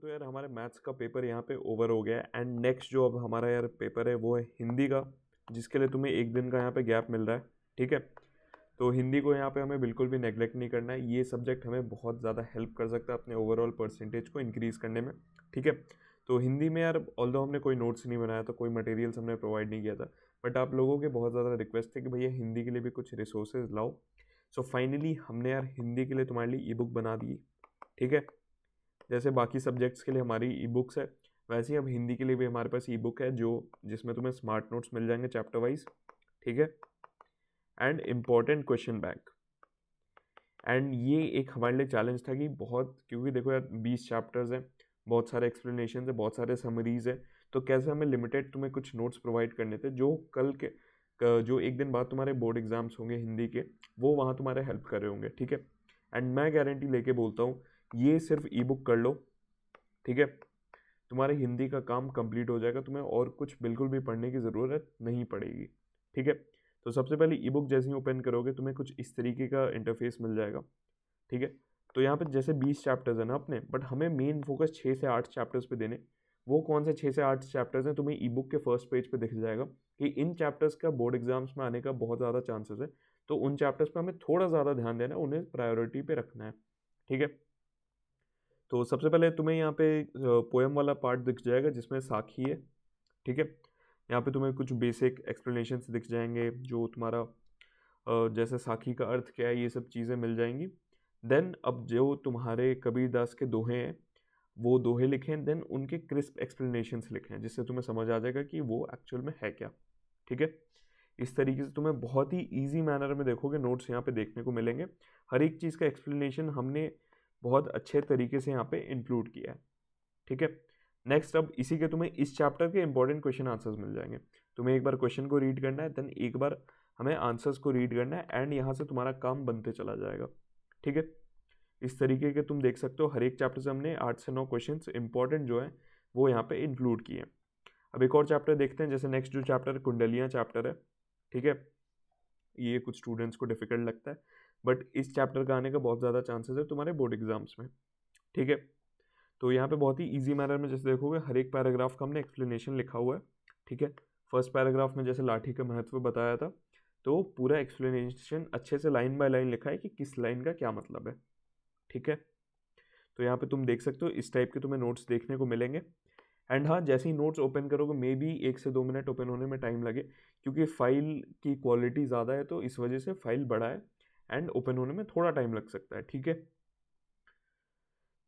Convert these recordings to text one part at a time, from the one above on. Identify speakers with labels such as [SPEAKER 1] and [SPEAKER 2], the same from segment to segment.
[SPEAKER 1] तो यार हमारे मैथ्स का पेपर यहाँ पे ओवर हो गया है एंड नेक्स्ट जो अब हमारा यार पेपर है वो है हिंदी का, जिसके लिए तुम्हें एक दिन का यहाँ पे गैप मिल रहा है। ठीक है, तो हिंदी को यहाँ पे हमें बिल्कुल भी नेग्लेक्ट नहीं करना है। ये सब्जेक्ट हमें बहुत ज़्यादा हेल्प कर सकता है अपने ओवरऑल परसेंटेज को इंक्रीज़ करने में। ठीक है, तो हिंदी में यार ऑल्दो हमने कोई नोट्स नहीं बनाया था, कोई मटेरियल्स हमने प्रोवाइड नहीं किया था, बट आप लोगों के बहुत ज़्यादा रिक्वेस्ट थे कि भैया हिंदी के लिए भी कुछ रिसोर्सेज लाओ। सो फाइनली हमने यार हिंदी के लिए तुम्हारे लिए ई बुक बना दी। ठीक है, जैसे बाकी सब्जेक्ट्स के लिए हमारी ई बुक्स है, वैसे ही अब हिंदी के लिए भी हमारे पास ई बुक है जो जिसमें तुम्हें स्मार्ट नोट्स मिल जाएंगे चैप्टर वाइज। ठीक है, and important question bank. And ये एक हमारे लिए चैलेंज था कि बहुत, क्योंकि देखो यार 20 चैप्टर्स हैं, बहुत सारे एक्सप्लेनेशन है, बहुत सारे समरीज है, तो कैसे हमें लिमिटेड तुम्हें कुछ नोट्स प्रोवाइड करने थे जो कल के जो एक दिन बाद तुम्हारे बोर्ड एग्जाम्स होंगे हिंदी के, वो वहाँ तुम्हारे हेल्प कर रहे होंगे। ठीक है, एंड मैं गारंटी लेके बोलता हूँ ये सिर्फ ई बुक कर लो, ठीक है, तुम्हारे हिंदी का काम कंप्लीट हो जाएगा, तुम्हें और कुछ बिल्कुल भी पढ़ने की ज़रूरत नहीं पड़ेगी। ठीक है, तो सबसे पहले ई बुक जैसे ही ओपन करोगे तुम्हें कुछ इस तरीके का इंटरफेस मिल जाएगा। ठीक है, तो यहाँ पे जैसे 20 चैप्टर्स हैं ना अपने, बट हमें मेन फोकस 6 से 8 चैप्टर्स पे देने। वो कौन से 6 से 8 चैप्टर्स हैं, तुम्हें ई बुक के फर्स्ट पेज पे दिख जाएगा कि इन चैप्टर्स का बोर्ड एग्जाम्स में आने का बहुत ज़्यादा चांसेस है, तो उन चैप्टर्स पे हमें थोड़ा ज़्यादा ध्यान देना है, उन्हें प्रायोरिटी पे रखना है। ठीक है, तो सबसे पहले तुम्हें यहाँ पे पोएम वाला पार्ट दिख जाएगा जिसमें साखी है। ठीक है, यहाँ पे तुम्हें कुछ बेसिक एक्सप्लेनेशंस दिख जाएंगे, जो तुम्हारा जैसे साखी का अर्थ क्या है, ये सब चीज़ें मिल जाएंगी। देन अब जो तुम्हारे कबीरदास के दोहे हैं वो दोहे लिखें, देन उनके क्रिस्प एक्सप्लेनेशंस लिखें, जिससे तुम्हें समझ आ जाएगा कि वो एक्चुअल में है क्या। ठीक है, इस तरीके से तुम्हें बहुत ही ईजी मैनर में देखोगे नोट्स यहाँ पे देखने को मिलेंगे। हर एक चीज़ का एक्सप्लेनेशन हमने बहुत अच्छे तरीके से यहाँ पे इंक्लूड किया है। ठीक है, नेक्स्ट अब इसी के तुम्हें इस चैप्टर के इंपॉर्टेंट क्वेश्चन आंसर्स मिल जाएंगे। तुम्हें एक बार क्वेश्चन को रीड करना है, देन एक बार हमें आंसर्स को रीड करना है, एंड यहाँ से तुम्हारा काम बनते चला जाएगा। ठीक है, इस तरीके के तुम देख सकते हो हर एक चैप्टर से हमने 8 से 9 क्वेश्चंस इंपॉर्टेंट जो है वो यहाँ पे इंक्लूड किए हैं। अब एक और चैप्टर देखते हैं, जैसे नेक्स्ट जो चैप्टर कुंडलियाँ चैप्टर है। ठीक है, ये कुछ स्टूडेंट्स को डिफिकल्ट लगता है, बट इस चैप्टर का आने का बहुत ज़्यादा चांसेस है तुम्हारे बोर्ड एग्जाम्स में। ठीक है, तो यहाँ पे बहुत ही इजी मैनर में जैसे देखोगे हर एक पैराग्राफ का हमने एक्सप्लेनेशन लिखा हुआ है। ठीक है, फर्स्ट पैराग्राफ में जैसे लाठी का महत्व बताया था, तो पूरा एक्सप्लेनेशन अच्छे से लाइन बाय लाइन लिखा है कि किस लाइन का क्या मतलब है। ठीक है, तो यहाँ पे तुम देख सकते हो इस टाइप के तुम्हें नोट्स देखने को मिलेंगे। एंड हाँ, जैसे ही नोट्स ओपन करोगे मे बी 1 से 2 मिनट ओपन होने में टाइम लगे, क्योंकि फाइल की क्वालिटी ज़्यादा है, तो इस वजह से फाइल बड़ा है एंड ओपन होने में थोड़ा टाइम लग सकता है। ठीक है,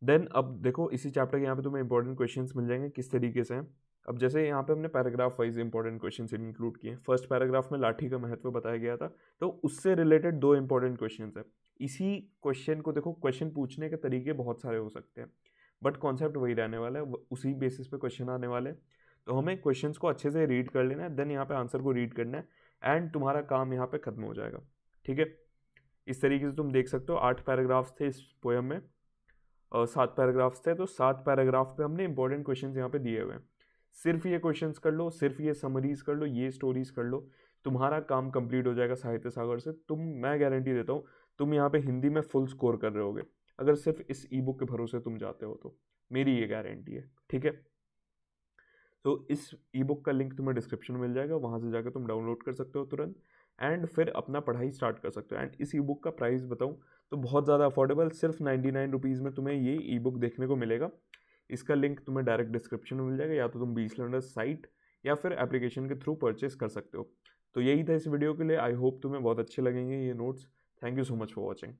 [SPEAKER 1] देन अब देखो इसी चैप्टर के यहाँ पे तुम्हें इंपॉर्टेंट क्वेश्चंस मिल जाएंगे किस तरीके से हैं। अब जैसे यहाँ पे हमने paragraph wise important questions include किए। फर्स्ट पैराग्राफ में लाठी का महत्व बताया गया था, तो उससे रिलेटेड 2 इंपॉर्टेंट क्वेश्चंस है। इसी क्वेश्चन को देखो, क्वेश्चन पूछने के तरीके बहुत सारे हो सकते हैं, बट कॉन्सेप्ट वही रहने वाला है, उसी बेसिस पे क्वेश्चन आने वाले हैं। तो हमें क्वेश्चंस को अच्छे से रीड कर लेना है, देन यहाँ पे आंसर को रीड करना है, एंड तुम्हारा काम यहाँ पे खत्म हो जाएगा। ठीक है, इस तरीके से तुम देख सकते हो 8 पैराग्राफ्स थे इस पोएम में, 7 पैराग्राफ्स थे, तो 7 पैराग्राफ पे हमने इंपॉर्टेंट क्वेश्चंस यहाँ पे दिए हुए हैं। सिर्फ ये क्वेश्चंस कर लो, सिर्फ ये समरीज कर लो, ये स्टोरीज कर लो, तुम्हारा काम कंप्लीट हो जाएगा साहित्य सागर से। मैं गारंटी देता हूँ तुम यहाँ पे हिंदी में फुल स्कोर कर रहे होगे, अगर सिर्फ इस ई बुक के भरोसे तुम जाते हो तो, मेरी ये गारंटी है। ठीक है, तो इस ई बुक का लिंक तुम्हें डिस्क्रिप्शन में मिल जाएगा, वहाँ से जाकर तुम डाउनलोड कर सकते हो तुरंत, एंड फिर अपना पढ़ाई स्टार्ट कर सकते हो। एंड इस ई बुक का प्राइस बताऊँ तो बहुत ज़्यादा अफोर्डेबल, सिर्फ 99 रुपीज़ में तुम्हें ये ई बुक देखने को मिलेगा। इसका लिंक तुम्हें डायरेक्ट डिस्क्रिप्शन में मिल जाएगा, या तो तुम बीस लर्नर्स साइट या फिर एप्लीकेशन के थ्रू परचेस कर सकते हो। तो यही था इस वीडियो के लिए। आई होप तुम्हें बहुत अच्छे लगेंगे ये notes. Thank you so much for watching.